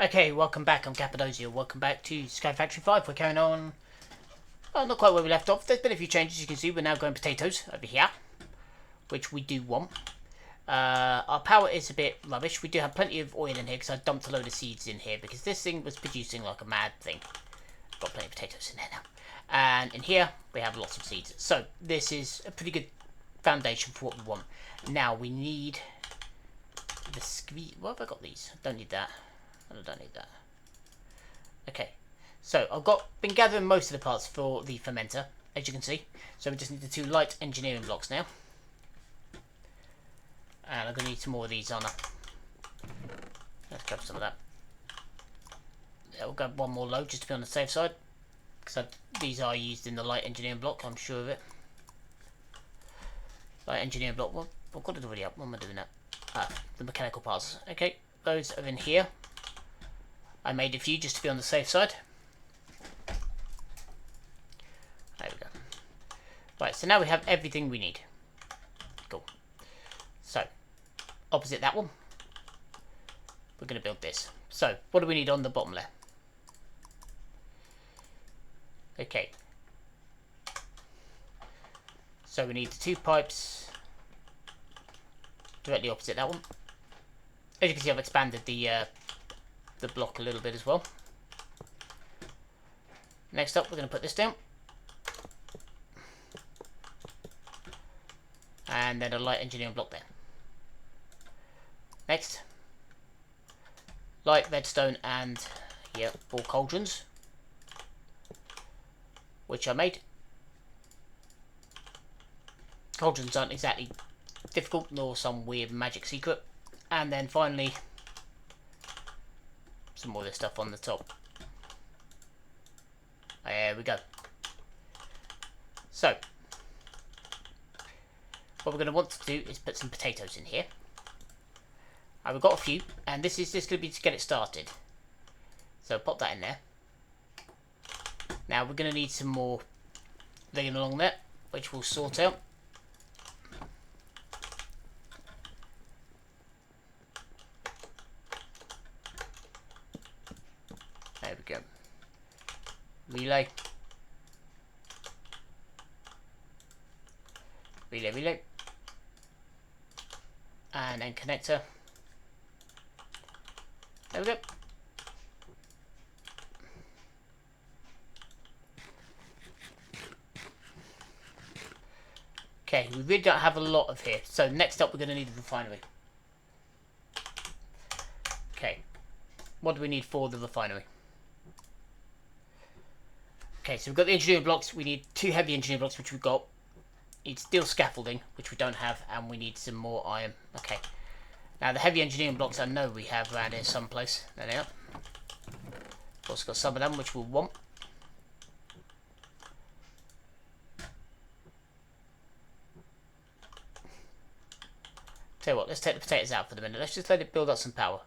Okay, welcome back. I'm Cappadocia. Welcome back to Sky Factory 5. We're carrying on, well, not quite where we left off. There's been a few changes. You can see we're now growing potatoes over here, which we do want. Our power is a bit rubbish. We do have plenty of oil in here because I dumped a load of seeds in here because this thing was producing like a mad thing. Got plenty of potatoes in there now. And in here, we have lots of seeds. So this is a pretty good foundation for what we want. Now we need the squeeze. What have I got these? Don't need that. I don't need that. Okay, so I've been gathering most of the parts for the fermenter, as you can see. So we just need the 2 light engineering blocks now. And I'm going to need some more of these on. Let's grab some of that. Yeah, we'll grab one more load just to be on the safe side. Because these are used in the light engineering block, I'm sure of it. Light engineering block, well, I've got it already up. What am I doing that? The mechanical parts. Okay, those are in here. I made a few just to be on the safe side. There we go. Right, so now we have everything we need. Cool. So, opposite that one, we're going to build this. So, what do we need on the bottom layer? Okay. So we need the 2 pipes directly opposite that one. As you can see, I've expanded the block a little bit as well. Next up, we're going to put this down. And then a light engineering block there. Next, light redstone and, yeah, 4 cauldrons, which I made. Cauldrons aren't exactly difficult, nor some weird magic secret. And then finally, some more of this stuff on the top. There we go. So, what we're going to want to do is put some potatoes in here. We've got a few, and this is just going to be to get it started. So pop that in there. Now we're going to need some more digging along there, which we'll sort out. There we go. Relay. Relay. And then connector. There we go. Okay, we really don't have a lot of here. So next up we're going to need a refinery. Okay, what do we need for the refinery? Okay, so we've got the engineering blocks. We need 2 heavy engineering blocks, which we've got. We need steel scaffolding, which we don't have, and we need some more iron. Okay. Now the heavy engineering blocks I know we have around here someplace. There they are. We've also got some of them which we'll want. Tell you what, let's take the potatoes out for the minute. Let's just let it build up some power.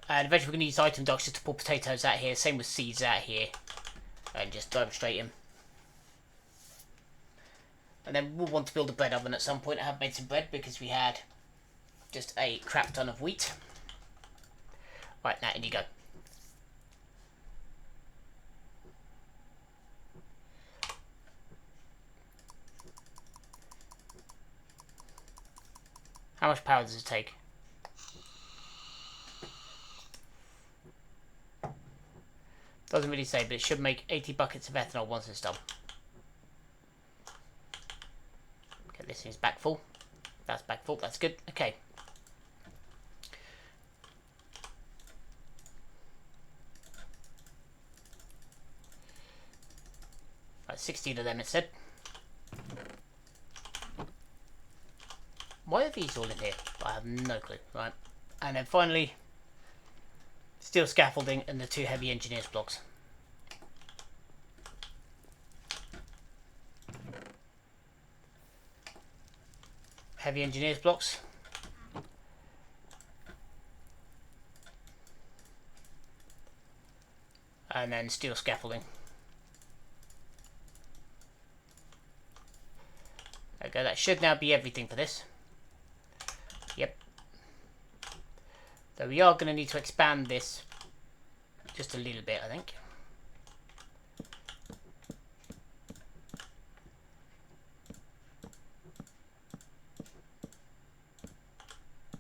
And eventually we're going to use item docks just to pull potatoes out here. Same with seeds out here. And just drive them straight in. And then we'll want to build a bread oven at some point. I have made some bread because we had just a crap ton of wheat. Right, now in you go. How much power does it take? Doesn't really say, but it should make 80 buckets of ethanol once it's done. Okay, this is back full. That's back full, that's good. Okay. Right, 16 of them it said. Why are these all in here? I have no clue. Right. And then finally, steel scaffolding and the 2 heavy engineers blocks. Heavy engineers blocks. And then steel scaffolding. There we go, that should now be everything for this. So we are going to need to expand this just a little bit, I think.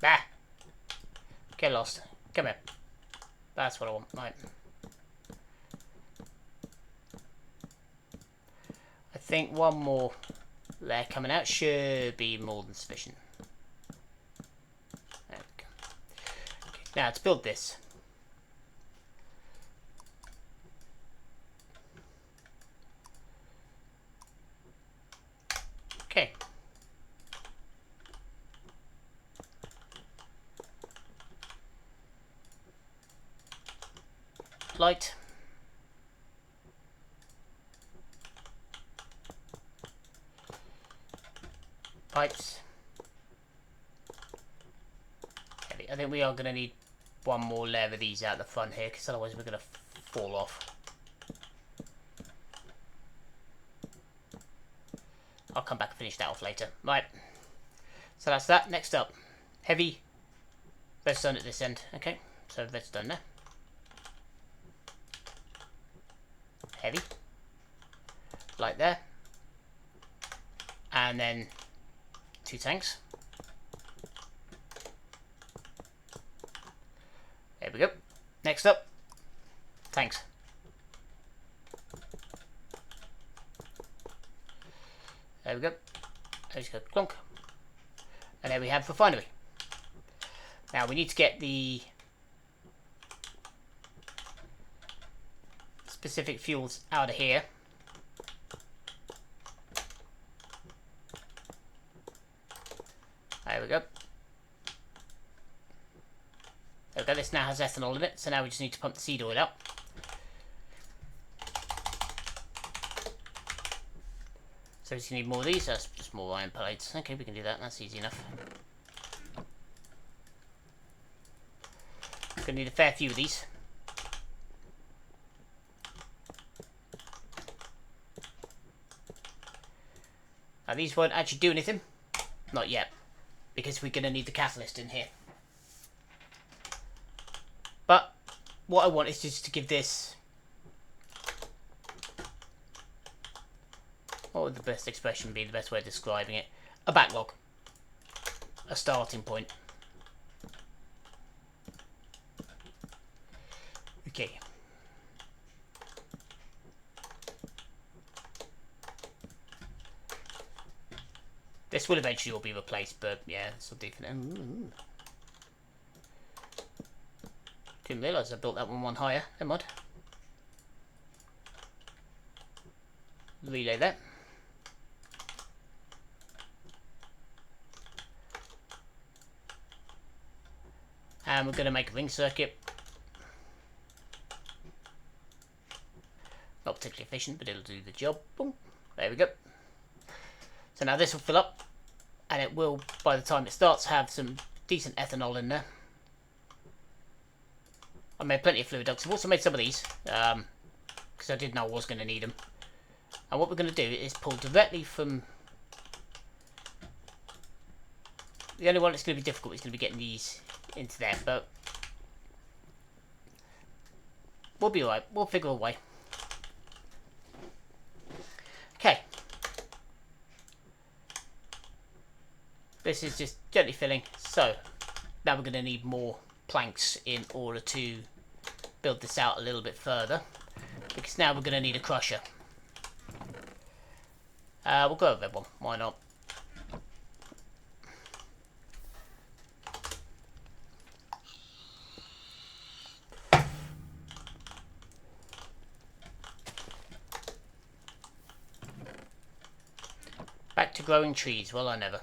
Ah! Get lost. Come here. That's what I want. Right. I think one more layer coming out should be more than sufficient. There we go. Okay, now to build this. Okay. Light. Pipes. Heavy. I think we are going to need one more layer of these out the front here, because otherwise we're going to fall off. I'll come back and finish that off later. Right. So that's that. Next up. Heavy. Redstone at this end. Okay. So redstone there. Heavy. Light there. And then 2 tanks. There we go. Next up. Tanks. There we go. There's go clunk. And there we have refinery. Now we need to get the specific fuels out of here. There we go. There we go. This now has ethanol in it, so now we just need to pump the seed oil out. So we just need more of these. That's just more iron plates. Okay, we can do that. That's easy enough. We're going to need a fair few of these. Now these won't actually do anything. Not yet. Because we're going to need the catalyst in here. But what I want is just to give this... What would the best expression be? The best way of describing it? A backlog. A starting point. Okay. This will eventually all be replaced, but yeah, it's still different. Didn't realise I built that one higher. Never mind. Relay that. And we're going to make a ring circuit. Not particularly efficient, but it'll do the job. Boom. There we go. So now this will fill up, and it will, by the time it starts, have some decent ethanol in there. I made plenty of fluid ducts. I've also made some of these, because I did know I was going to need them. And what we're going to do is pull directly from... The only one that's going to be difficult is going to be getting these into there, but we'll be alright. We'll figure a way. Okay. This is just gently filling. So now we're going to need more planks in order to build this out a little bit further, because now we're going to need a crusher. We'll go with one. Why not? Back to growing trees. Well, I never.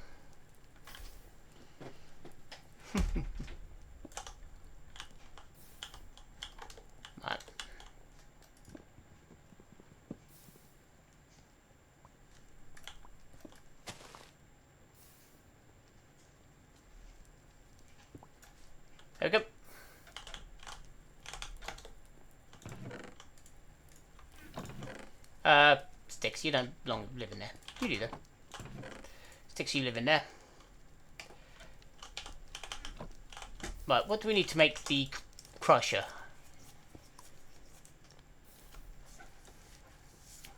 Right. There we go. Sticks, you don't long live in there. You do though. Sticks, you live in there. Right, what do we need to make the crusher?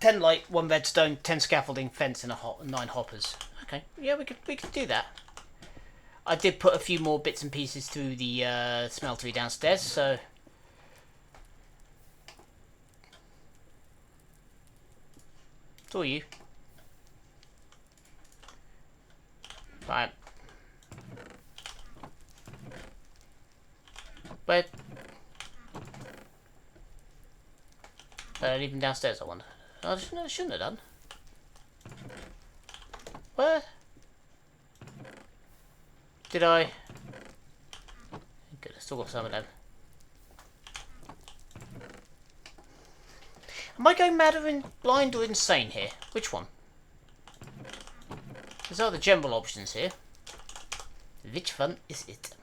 10 light, 1 redstone, 10 scaffolding, fence, and 9 hoppers. Okay, yeah, we could do that. I did put a few more bits and pieces through the smeltery downstairs, so... It's all you. Right. Where? Leave them downstairs, I wonder. I shouldn't have done. Where? Did I? Good, I still got some of them. Am I going mad or blind or insane here? Which one? These are the general options here. Which one is it?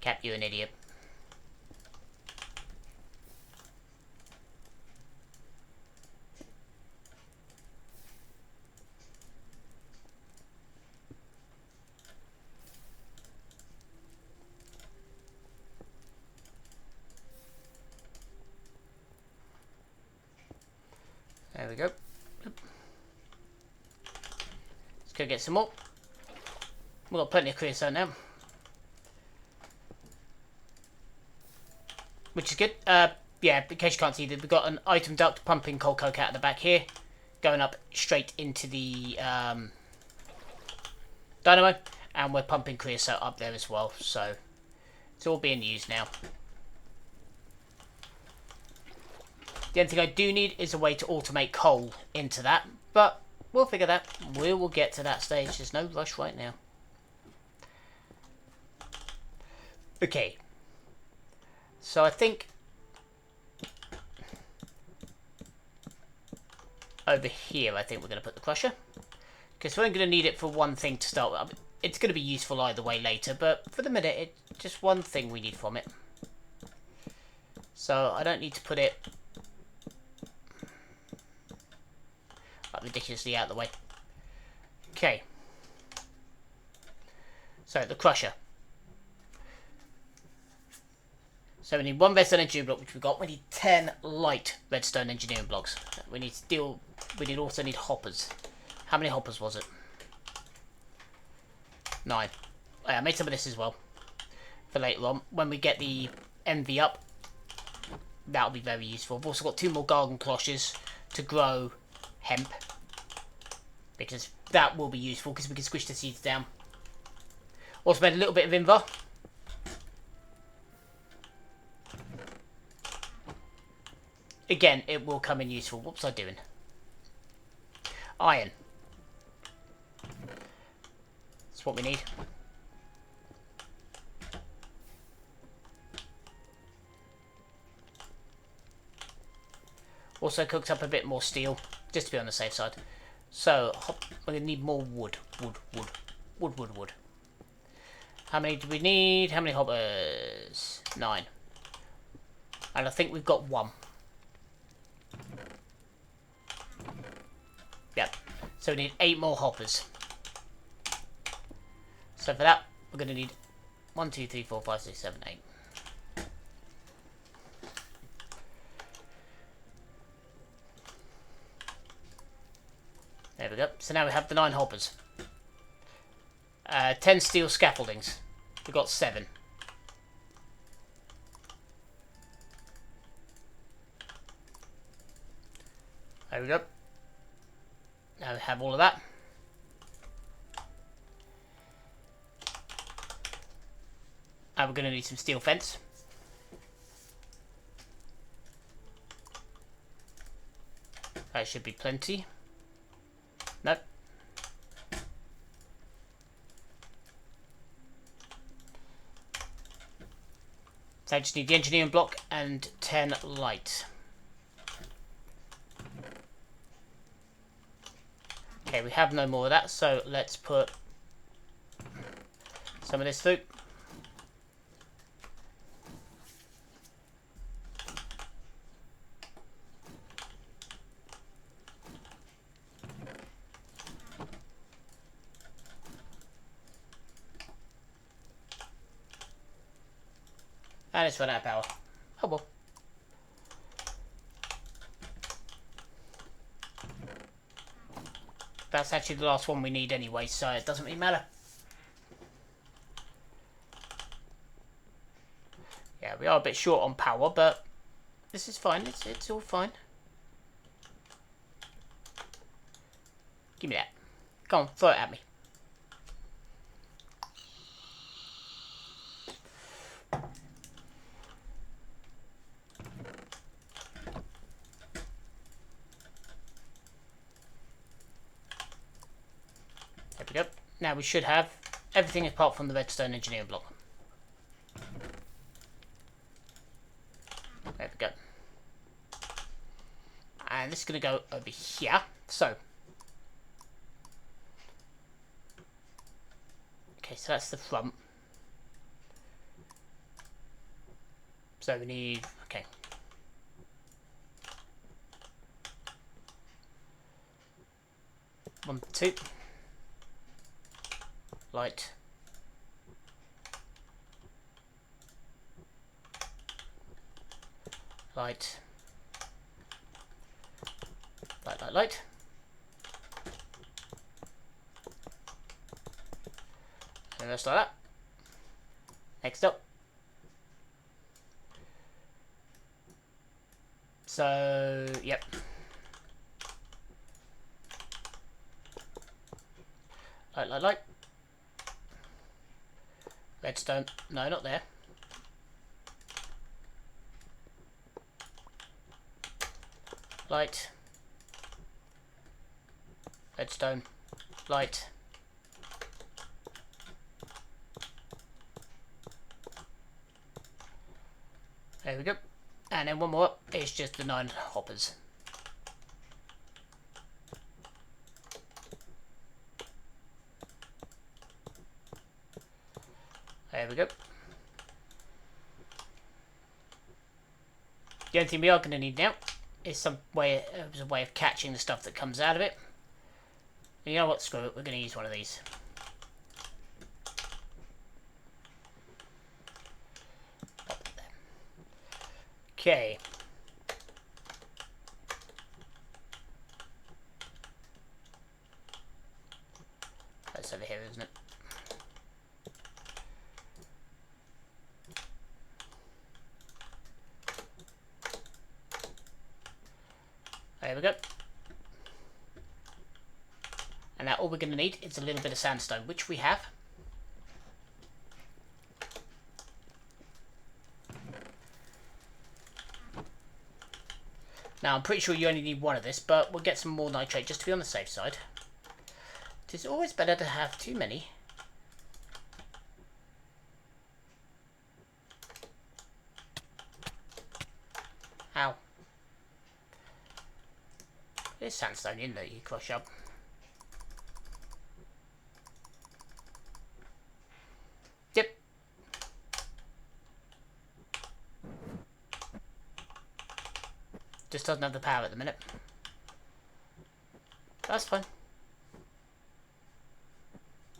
Cap, you an idiot. There we go. Let's go get some more. We've got plenty of creosote now. Which is good. Yeah, in case you can't see, we've got an item duct pumping coal coke out of the back here. Going up straight into the dynamo. And we're pumping creosote up there as well. So, it's all being used now. The only thing I do need is a way to automate coal into that, but we'll figure that. We will get to that stage. There's no rush right now. Okay. So I think over here, I think we're going to put the crusher. Because we're only going to need it for one thing to start with. It's going to be useful either way later, but for the minute, it's just one thing we need from it. So I don't need to put it ridiculously out of the way. Okay. So the crusher. So we need 1 redstone engineering block, which we got. We need 10 light redstone engineering blocks. We need steel. We also need hoppers. How many hoppers was it? 9. Oh, yeah, I made some of this as well for later on when we get the MV up. That'll be very useful. I've also got 2 more garden cloches to grow hemp, because that will be useful because we can squish the seeds down. Also made a little bit of invar. Again, it will come in useful. What was I doing? Iron. That's what we need. Also cooked up a bit more steel, just to be on the safe side. So, we're going to need more wood. Wood. How many do we need? How many hoppers? 9. And I think we've got 1. Yep. So we need 8 more hoppers. So for that, we're going to need 1, 2, 3, 4, 5, 6, 7, 8. There we go. So now we have the 9 hoppers. 10 steel scaffoldings. We've got 7. There we go. Now we have all of that. And we're going to need some steel fence. That should be plenty. Nope. So I just need the engineering block and 10 light. Okay, we have no more of that, so let's put some of this through. And it's run out of power. Oh well. That's actually the last one we need anyway, so it doesn't really matter. Yeah, we are a bit short on power, but this is fine. It's all fine. Give me that. Come on, throw it at me. There we go. Now we should have everything apart from the redstone engineering block. There we go. And this is going to go over here. So. Okay, so that's the front. So we need, okay. One, two. Light. Light. Light, light, light. And just like that. Next up. So, yep. Light, light, light. Redstone. No, not there. Light. Redstone. Light. There we go. And then one more up. It's just the 9 hoppers. There we go. The only thing we are going to need now is a way of catching the stuff that comes out of it. And you know what? Screw it. We're going to use one of these. Okay. That's over here, isn't it? There we go. And now all we're going to need is a little bit of sandstone, which we have. Now I'm pretty sure you only need one of this, but we'll get some more nitrate just to be on the safe side. It is always better to have too many. Ow. There's sandstone in there you crush up. Yep. Just doesn't have the power at the minute. That's fine.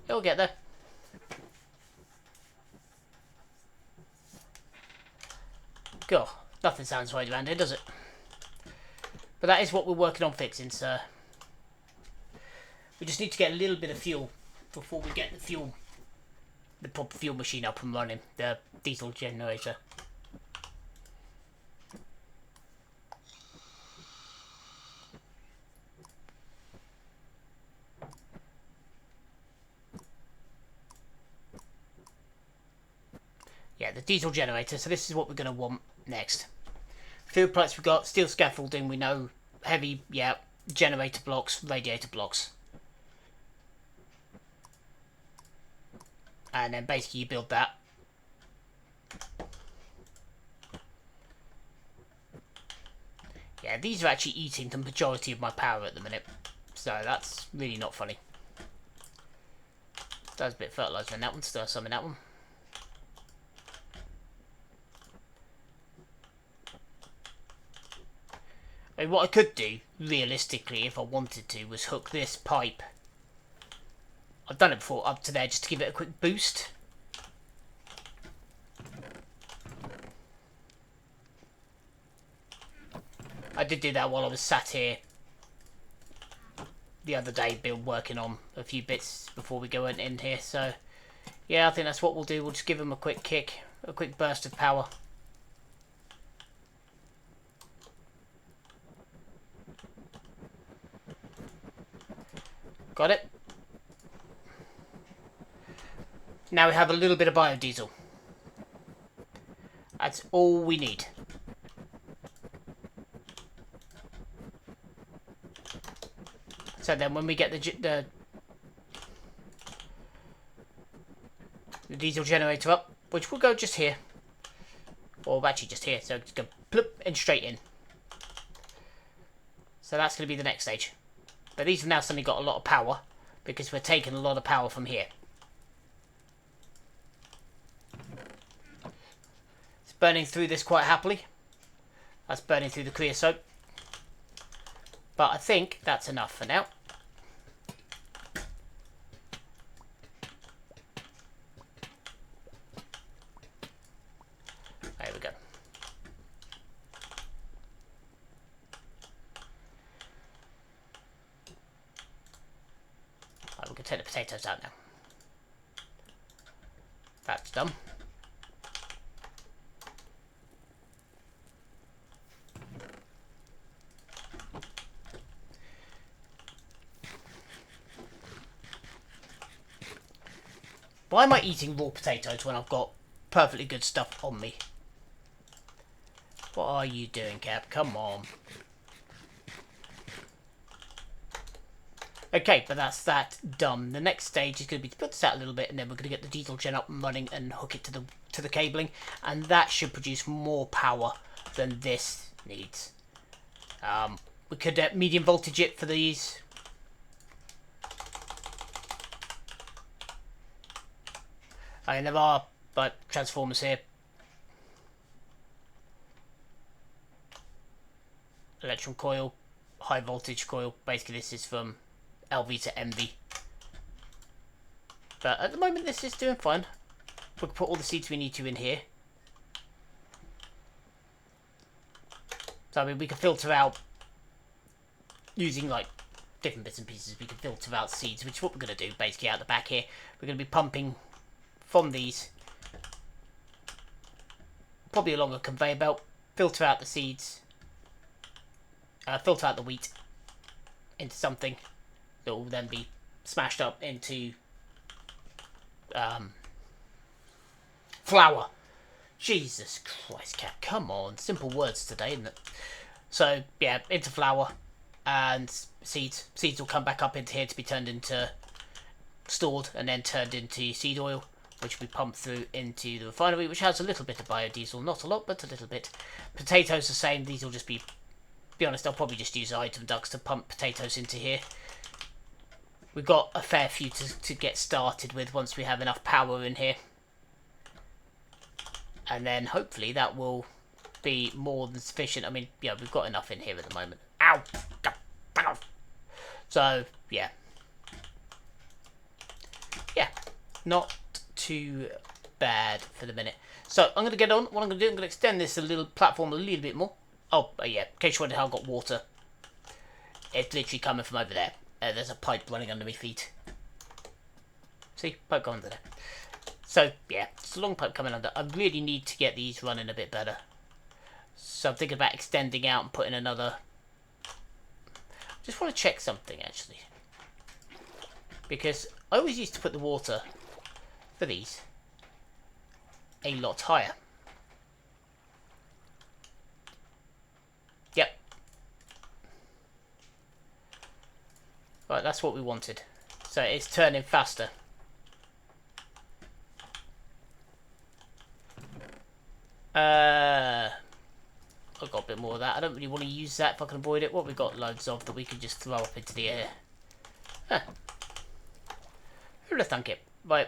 It'll get there. God, nothing sounds right around here, does it? But that is what we're working on fixing, so we just need to get a little bit of fuel before we get the proper fuel machine up and running, the diesel generator. Yeah, the diesel generator, so this is what we're going to want next. Field products we've got, steel scaffolding, we know, heavy, yeah, generator blocks, radiator blocks. And then basically you build that. Yeah, these are actually eating the majority of my power at the minute. So that's really not funny. There's a bit of fertiliser in that one, still some in that one. I mean, what I could do, realistically, if I wanted to, was hook this pipe. I've done it before, up to there, just to give it a quick boost. I did do that while I was sat here the other day, working on a few bits before we go in here. So, yeah, I think that's what we'll do. We'll just give them a quick kick, a quick burst of power. Got it? Now we have a little bit of biodiesel. That's all we need. So then when we get the diesel generator up, which will go just here, or actually just here, so it's going to plop and straight in. So that's going to be the next stage. But these have now suddenly got a lot of power, because we're taking a lot of power from here. It's burning through this quite happily. That's burning through the creosote. But I think that's enough for now. There we go. Right, we can take the potatoes out now. That's done. Why am I eating raw potatoes when I've got perfectly good stuff on me? What are you doing, Cap? Come on. Okay, but that's that done. The next stage is going to be to put this out a little bit, and then we're going to get the diesel gen up and running and hook it to the cabling, and that should produce more power than this needs. We could medium voltage it for these. I mean, there are transformers here. Electron coil, high voltage coil. Basically, this is from LV to MV. But at the moment, this is doing fine. We can put all the seeds we need to in here. So, I mean, we can filter out using, like, different bits and pieces. We can filter out seeds, which is what we're going to do, basically, out the back here. We're going to be pumping from these, probably along a conveyor belt, filter out the seeds, filter out the wheat into something that will then be smashed up into flour. Jesus Christ, Cat, come on. Simple words today, isn't it? So, yeah, into flour and seeds. Seeds will come back up into here to be turned into, stored, and then turned into seed oil, which we pump through into the refinery, which has a little bit of biodiesel. Not a lot, but a little bit. Potatoes the same. These will just be honest, I'll probably just use item ducts to pump potatoes into here. We've got a fair few to get started with once we have enough power in here. And then hopefully that will be more than sufficient. I mean, yeah, we've got enough in here at the moment. Ow! Back off! So, yeah. Yeah, not too bad for the minute. So, I'm going to get on. What I'm going to do, I'm going to extend this little platform a little bit more. Oh, yeah, in case you wondered how I got water. It's literally coming from over there. There's a pipe running under my feet. See? Pipe going under there. So, yeah, it's a long pipe coming under. I really need to get these running a bit better. So I'm thinking about extending out and putting another... Just want to check something, actually. Because I always used to put the water for these a lot higher. Yep. Right, that's what we wanted. So it's turning faster. I've got a bit more of that. I don't really want to use that if I can avoid it. What we've got loads of that we can just throw up into the air. Huh. Who would have thunk it? Right.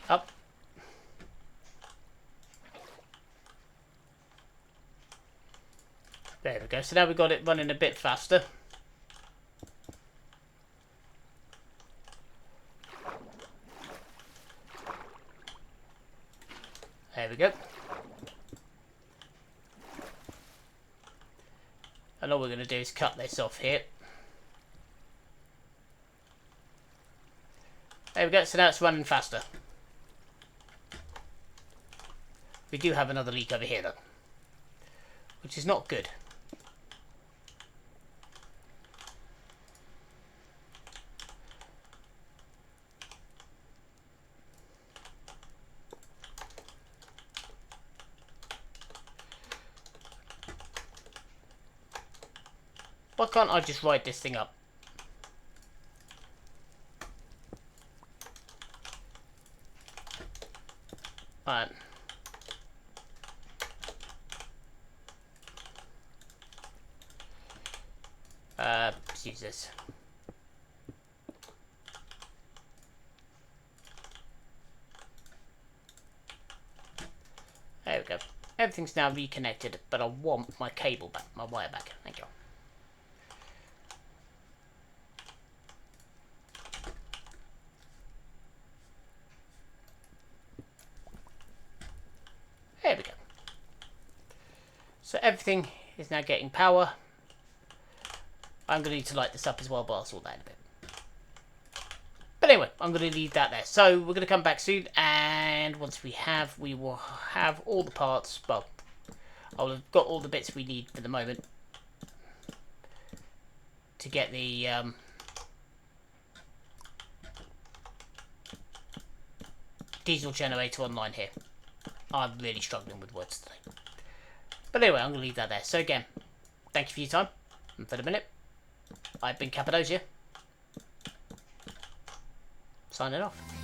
Up. There we go. So now we've got it running a bit faster. we go. And all we're going to do is cut this off here. There we go, so now it's running faster. We do have another leak over here though, which is not good. Why can't I just ride this thing up? Alright. Let's use this. There we go. Everything's now reconnected, but I want my cable back, my wire back. Thank you. There we go. So everything is now getting power. I'm going to need to light this up as well, but I'll sort that in a bit. But anyway, I'm going to leave that there. So we're going to come back soon, and once we will have all the parts. Well, I'll have got all the bits we need for the moment to get the diesel generator online here. I'm really struggling with words today. But anyway, I'm going to leave that there. So again, thank you for your time. And for the minute, I've been Cappadocia. Signing off.